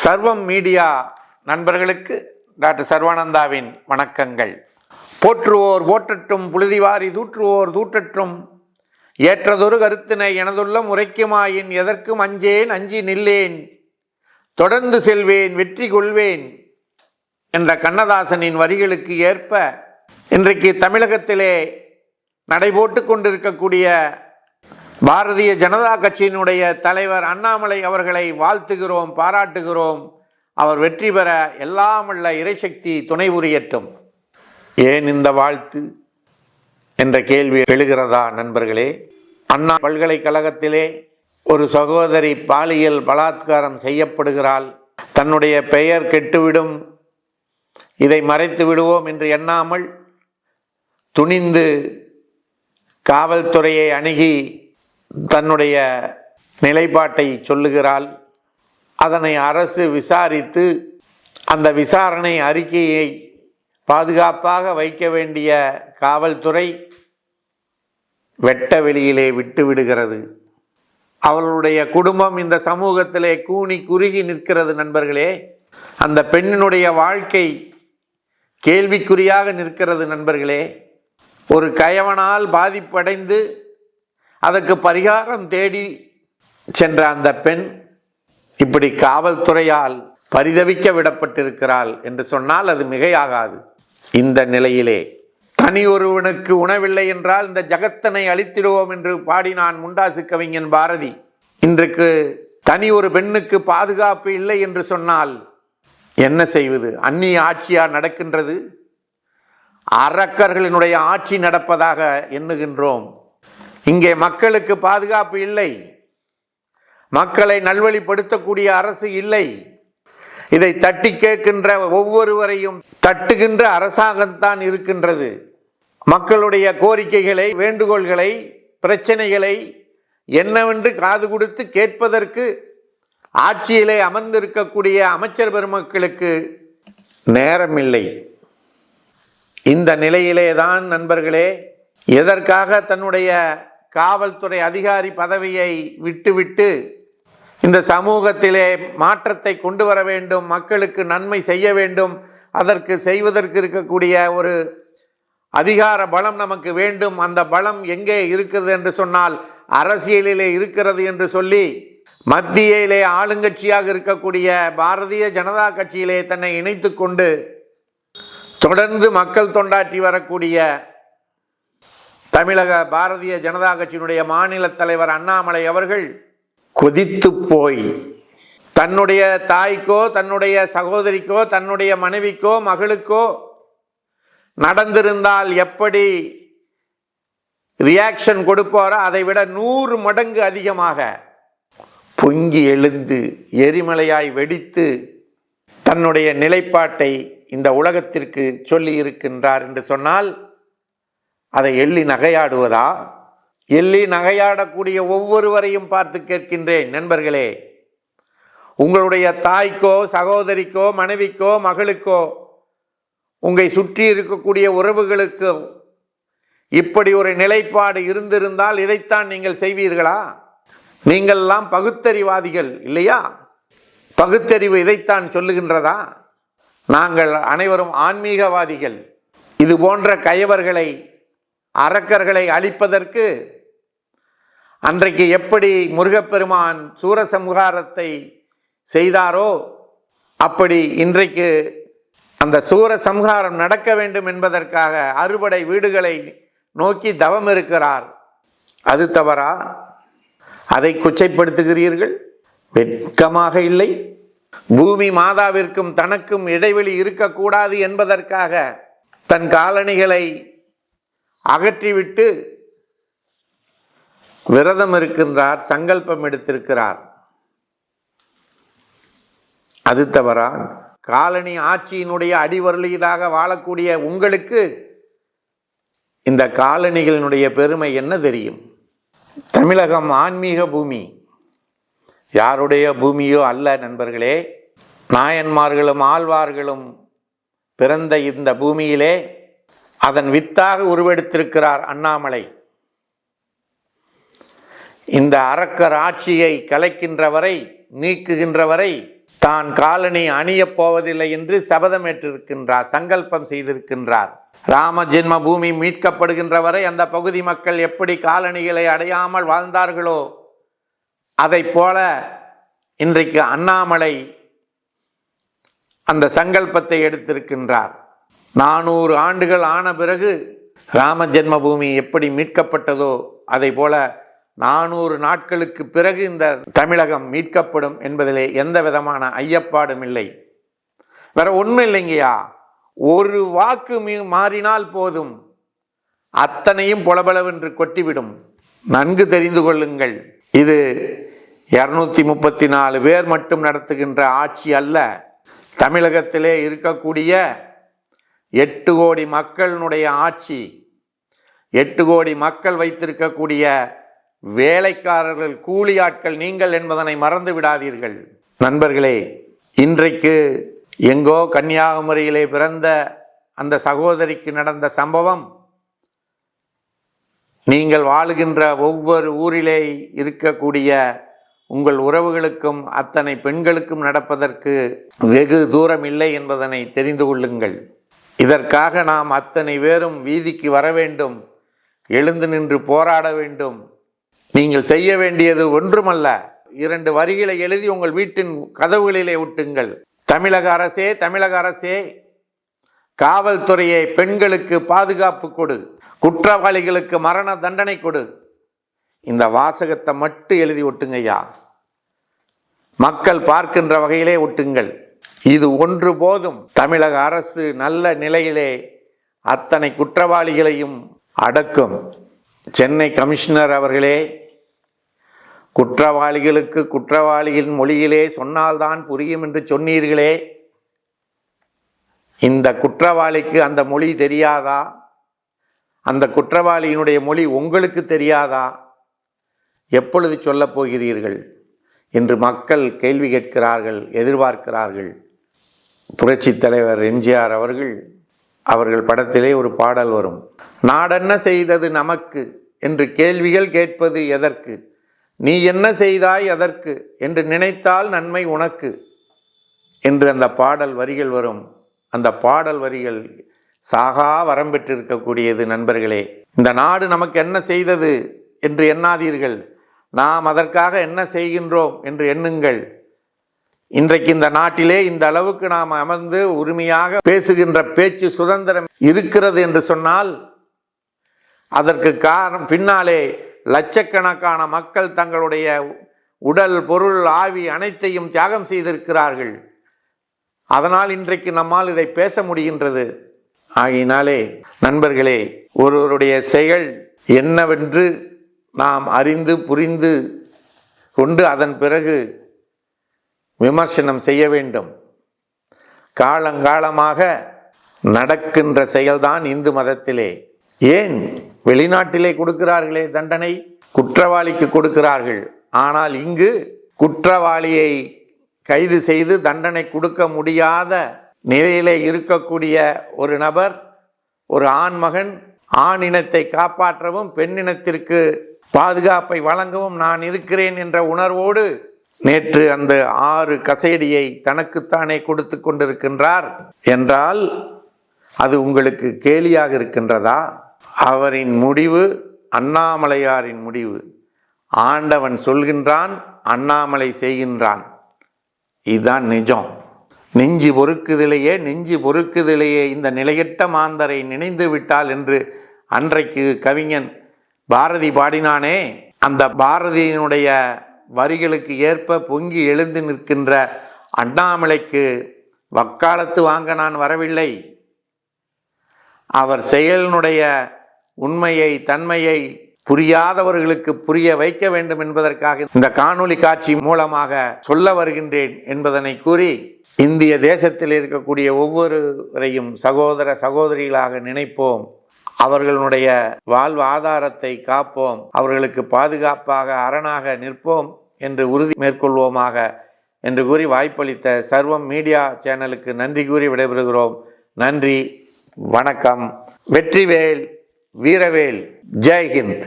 சர்வம் மீடியா நண்பர்களுக்கு டாக்டர் சர்வானந்தாவின் வணக்கங்கள். போற்றுவோர் போற்றட்டும், புழுதிவாரி தூற்றுவோர் தூற்றட்டும், ஏற்றதொரு கருத்தினை எனதுள்ள முறைக்குமாயின் எதற்கும் அஞ்சேன் அஞ்சி நில்லேன், தொடர்ந்து செல்வேன் வெற்றி கொள்வேன் என்ற கண்ணதாசனின் வரிகளுக்கு ஏற்ப இன்றைக்கு தமிழகத்திலே நடைபோட்டு கொண்டிருக்கக்கூடிய பாரதிய ஜனதா கட்சியினுடைய தலைவர் அண்ணாமலை அவர்களை வாழ்த்துகிறோம், பாராட்டுகிறோம். அவர் வெற்றி பெற எல்லாம் உள்ள இறைசக்தி துணை புரியட்டும். ஏன் இந்த வாழ்த்து என்ற கேள்வி எழுகிறதா நண்பர்களே? அண்ணா பல்கலைக்கழகத்திலே ஒரு சகோதரி பாலியல் பலாத்காரம் செய்யப்படுகிறாள். தன்னுடைய பெயர் கெட்டுவிடும், இதை மறைத்து விடுவோம் என்று எண்ணாமல் துணிந்து காவல்துறையை அணுகி தன்னுடைய நிலைப்பாட்டை சொல்லுகிறாள். அதனை அரசு விசாரித்து அந்த விசாரணை அறிக்கையை பாதுகாப்பாக வைக்க வேண்டிய காவல்துறை வெட்ட வெளியிலே விட்டு விடுகிறது. அவளுடைய குடும்பம் இந்த சமூகத்திலே கூனி குறுகி நிற்கிறது நண்பர்களே. அந்த பெண்ணினுடைய வாழ்க்கை கேள்விக்குறியாக நிற்கிறது நண்பர்களே. ஒரு கயவனால் பாதிப்படைந்து அதற்கு பரிகாரம் தேடி சென்ற அந்த பெண் இப்படி காவல்துறையால் பரிதவிக்க விடப்பட்டிருக்கிறாள் என்று சொன்னால் அது மிகையாகாது. இந்த நிலையிலே தனி ஒருவனுக்கு உணவில்லை என்றால் இந்த ஜகத்தனை அழித்திடுவோம் என்று பாடினான் முண்டாசு கவிஞன் பாரதி. இன்றைக்கு தனி ஒரு பெண்ணுக்கு பாதுகாப்பு இல்லை என்று சொன்னால் என்ன செய்வது? அந்நிய ஆட்சியா நடக்கின்றது? அரக்கர்களினுடைய ஆட்சி நடப்பதாக எண்ணுகின்றோம். இங்கே மக்களுக்கு பாதுகாப்பு இல்லை, மக்களை நல்வழிப்படுத்தக்கூடிய அரசு இல்லை. இதை தட்டி கேட்கின்ற ஒவ்வொருவரையும் தட்டுகின்ற அரசாங்கத்தான் இருக்கின்றது. மக்களுடைய கோரிக்கைகளை, வேண்டுகோள்களை, பிரச்சனைகளை என்னவென்று காது கொடுத்து கேட்பதற்கு ஆட்சியிலே அமர்ந்திருக்கக்கூடிய அமைச்சர் பெருமக்களுக்கு நேரமில்லை. இந்த நிலையிலே தான் நண்பர்களே, எதற்காக தன்னுடைய காவல்துறை அதிகாரி பதவியை விட்டுவிட்டு இந்த சமூகத்திலே மாற்றத்தை கொண்டு வர வேண்டும், மக்களுக்கு நன்மை செய்ய வேண்டும், அதற்கு செய்வதற்கு இருக்கக்கூடிய ஒரு அதிகார பலம் நமக்கு வேண்டும். அந்த பலம் எங்கே இருக்கிறது என்று சொன்னால் அரசியலிலே இருக்கிறது என்று சொல்லி மத்தியிலே ஆளுங்கட்சியாக இருக்கக்கூடிய பாரதிய ஜனதா கட்சியிலே தன்னை இணைத்து கொண்டு தொடர்ந்து மக்கள் தொண்டாற்றி வரக்கூடிய தமிழக பாரதிய ஜனதா கட்சியினுடைய மாநில தலைவர் அண்ணாமலை அவர்கள் கொதித்து போய் தன்னுடைய தாய்க்கோ, தன்னுடைய சகோதரிக்கோ, தன்னுடைய மனைவிக்கோ, மகளுக்கோ நடந்திருந்தால் எப்படி ரியாக்ஷன் கொடுப்பாரோ அதை விட 100 மடங்கு அதிகமாக பொங்கி எழுந்து எரிமலையாய் வெடித்து தன்னுடைய நிலைப்பாட்டை இந்த உலகத்திற்கு சொல்லி இருக்கின்றார் என்று சொன்னால் அதை எள்ளி நகையாடுவதா? எள்ளி நகையாடக்கூடிய ஒவ்வொருவரையும் பார்த்து கேட்கின்றேன் நண்பர்களே, உங்களுடைய தாய்க்கோ, சகோதரிக்கோ, மனைவிக்கோ, மகளுக்கோ, உங்களை சுற்றி இருக்கக்கூடிய உறவுகளுக்கோ இப்படி ஒரு நிலைப்பாடு இருந்திருந்தால் இதைத்தான் நீங்கள் செய்வீர்களா? நீங்கள்லாம் பகுத்தறிவாதிகள் இல்லையா? பகுத்தறிவு இதைத்தான் சொல்லுகின்றதா? நாங்கள் அனைவரும் ஆன்மீகவாதிகள். இது போன்ற கயவர்களை, அரக்கர்களை அழிப்பதற்கு அன்றைக்கு எப்படி முருகப்பெருமான் சூரசம்ஹாரத்தை செய்தாரோ அப்படி இன்றைக்கு அந்த சூரசம்ஹாரம் நடக்க வேண்டும் என்பதற்காக அறுபடை வீடுகளை நோக்கி தவம் இருக்கிறார். அது தவறா? அதை கொச்சைப்படுத்துகிறீர்கள். வெட்கமாக இல்லை? பூமி மாதாவிற்கும் தனக்கும் இடைவெளி இருக்கக்கூடாது என்பதற்காக தன் காலணிகளை அகற்றிவிட்டு விரதம் இருக்கின்றார், சங்கல்பம் எடுத்திருக்கிறார். அது தவறா? காலனி ஆட்சியினுடைய அடிவருளியதாக வாழக்கூடிய உங்களுக்கு இந்த காலனிகளினுடைய பெருமை என்ன தெரியும்? தமிழகம் ஆன்மீக பூமி, யாருடைய பூமியோ அல்ல நண்பர்களே. நாயன்மார்களும் ஆழ்வார்களும் பிறந்த இந்த பூமியிலே அதன் வித்தாக உருவெடுத்திருக்கிறார் அண்ணாமலை. இந்த அரக்கர் ஆட்சியை கலைக்கின்ற வரை, நீக்குகின்ற வரை தான் காலணி அணியப் போவதில்லை என்று சபதமேற்றிருக்கின்றார், சங்கல்பம் செய்திருக்கின்றார். ராம ஜென்ம பூமி மீட்கப்படுகின்ற வரை அந்த பகுதி மக்கள் எப்படி காலணிகளை அடையாமல் வாழ்ந்தார்களோ அதைப் போல இன்றைக்கு அண்ணாமலை அந்த சங்கல்பத்தை எடுத்திருக்கின்றார். 400 ஆண்டுகள் ஆன பிறகு ராம ஜென்மபூமி எப்படி மீட்கப்பட்டதோ அதை போல 400 நாட்களுக்கு பிறகு இந்த தமிழகம் மீட்கப்படும் என்பதிலே எந்த விதமான ஐயப்பாடும் இல்லை. வேற ஒன்றும் இல்லைங்கய்யா, ஒரு வாக்கு மாறினால் போதும், அத்தனையும் பொலபலவென்று கொட்டிவிடும். நன்கு தெரிந்து கொள்ளுங்கள், இது 234 பேர் மட்டும் நடத்துகின்ற ஆட்சி அல்ல. தமிழகத்திலே இருக்கக்கூடிய 8 கோடி மக்களினுடைய ஆட்சி. 8 கோடி மக்கள் வைத்திருக்கக்கூடிய வேலைக்காரர்கள், கூலி ஆட்கள் நீங்கள் என்பதனை மறந்து விடாதீர்கள். நண்பர்களே, இன்றைக்கு எங்கோ கன்னியாகுமரியிலே பிறந்த அந்த சகோதரிக்கு நடந்த சம்பவம் நீங்கள் வாழுகின்ற ஒவ்வொரு ஊரிலே இருக்கக்கூடிய உங்கள் உறவுகளுக்கும் அத்தனை பெண்களுக்கும் நடப்பதற்கு வெகு தூரம் இல்லை என்பதனை தெரிந்து கொள்ளுங்கள். இதற்காக நாம் அத்தனை பேரும் வீதிக்கு வர வேண்டும், எழுந்து நின்று போராட வேண்டும். நீங்கள் செய்ய வேண்டியது ஒன்றுமல்ல, 2 வரிகளை எழுதி உங்கள் வீட்டின் கதவுகளிலே ஒட்டுங்கள். தமிழக அரசே, தமிழக அரசே, காவல்துறையை பெண்களுக்கு பாதுகாப்பு கொடு, குற்றவாளிகளுக்கு மரண தண்டனை கொடு. இந்த வாசகத்தை மட்டும் எழுதி ஒட்டுங்கய்யா, மக்கள் பார்க்கின்ற வகையிலே ஒட்டுங்கள். இது ஒன்று போதும். தமிழக அரசு நல்ல நிலையிலே அத்தனை குற்றவாளிகளையும் அடக்கும். சென்னை கமிஷனர் அவர்களே, குற்றவாளிகளுக்கு குற்றவாளியின் மொழியிலே சொன்னால்தான் புரியும் என்று சொன்னீர்களே, இந்த குற்றவாளிக்கு அந்த மொழி தெரியாதா? அந்த குற்றவாளியினுடைய மொழி உங்களுக்கு தெரியாதா? எப்பொழுது சொல்லப் போகிறீர்கள் என்று மக்கள் கேள்வி கேட்கிறார்கள், எதிர்பார்க்கிறார்கள். புரட்சி தலைவர் எம்ஜிஆர் அவர்கள் படத்திலே ஒரு பாடல் வரும், நாடென்ன செய்தது நமக்கு என்று கேள்விகள் கேட்பது எதற்கு, நீ என்ன செய்தாய் அதற்கு என்று நினைத்தால் நன்மை உனக்கு என்று அந்த பாடல் வரிகள் வரும். அந்த பாடல் வரிகள் சாகா வரம் பெற்றிருக்கக்கூடியது. நண்பர்களே, இந்த நாடு நமக்கு என்ன செய்தது என்று எண்ணாதீர்கள், நாம் அதற்காக என்ன செய்கின்றோம் என்று எண்ணுங்கள். இன்றைக்கு இந்த நாட்டிலே இந்த அளவுக்கு நாம் அமர்ந்து உரிமையாக பேசுகின்ற பேச்சு சுதந்திரம் இருக்கிறது என்று சொன்னால் அதற்கு காரணம், பின்னாலே லட்சக்கணக்கான மக்கள் தங்களுடைய உடல், பொருள், ஆவி அனைத்தையும் தியாகம் செய்திருக்கிறார்கள். அதனால் இன்றைக்கு நம்மால் இதை பேச முடிகின்றது. ஆகையினாலே நண்பர்களே, ஒருவருடைய செயல் என்னவென்று நாம் அறிந்து புரிந்து கொண்டு அதன் பிறகு விமர்சனம் செய்ய வேண்டும். காலங்காலமாக நடக்கின்ற செயல்தான் இந்து மதத்திலே. ஏன் வெளிநாட்டிலே கொடுக்கிறார்களே தண்டனை, குற்றவாளிக்கு கொடுக்கிறார்கள். ஆனால் இங்கு குற்றவாளியை கைது செய்து தண்டனை கொடுக்க முடியாத நிலையிலே இருக்கக்கூடிய ஒரு நபர், ஒரு ஆண்மகன், ஆண் இனத்தை காப்பாற்றவும் பெண்ணினத்திற்கு பாதுகாப்பை வழங்கவும் நான் இருக்கிறேன் என்ற உணர்வோடு நேற்று அந்த 6 கசையடியை தனக்குத்தானே கொடுத்து கொண்டிருக்கின்றார் என்றால் அது உங்களுக்கு கேலியாக இருக்கின்றதா? அவரின் முடிவு அண்ணாமலையாரின் முடிவு. ஆண்டவன் சொல்கின்றான், அண்ணாமலை செய்கின்றான். இதுதான் நிஜம். நெஞ்சு பொறுக்குதிலேயே இந்த நிலையற்ற மாந்தரை நினைந்து விட்டால் என்று அன்றைக்கு கவிஞன் பாரதி பாடினானே, அந்த பாரதியினுடைய வரிகளுக்கு ஏற்ப பொங்கி எழுந்து நிற்கின்ற அண்ணாமலைக்கு வக்காலத்து வாங்க நான் வரவில்லை. அவர் செயலினுடைய உண்மையை, தன்மையை புரியாதவர்களுக்கு புரிய வைக்க வேண்டும் என்பதற்காக இந்த காணொளி காட்சி மூலமாக சொல்ல வருகின்றேன் என்பதனை கூறி, இந்திய தேசத்தில் இருக்கக்கூடிய ஒவ்வொருவரையும் சகோதர சகோதரிகளாக நினைப்போம். அவர்களுடைய வாழ்வாதாரத்தை காப்போம். அவர்களுக்கு பாதுகாப்பாக அரணாக நிற்போம் என்று உறுதி மேற்கொள்வோமாக என்று கூறி வாய்ப்பளித்த சர்வம் மீடியா சேனலுக்கு நன்றி கூறி விடைபெறுகிறோம். நன்றி, வணக்கம். வெற்றிவேல், வீரவேல், ஜெய் ஹிந்த்.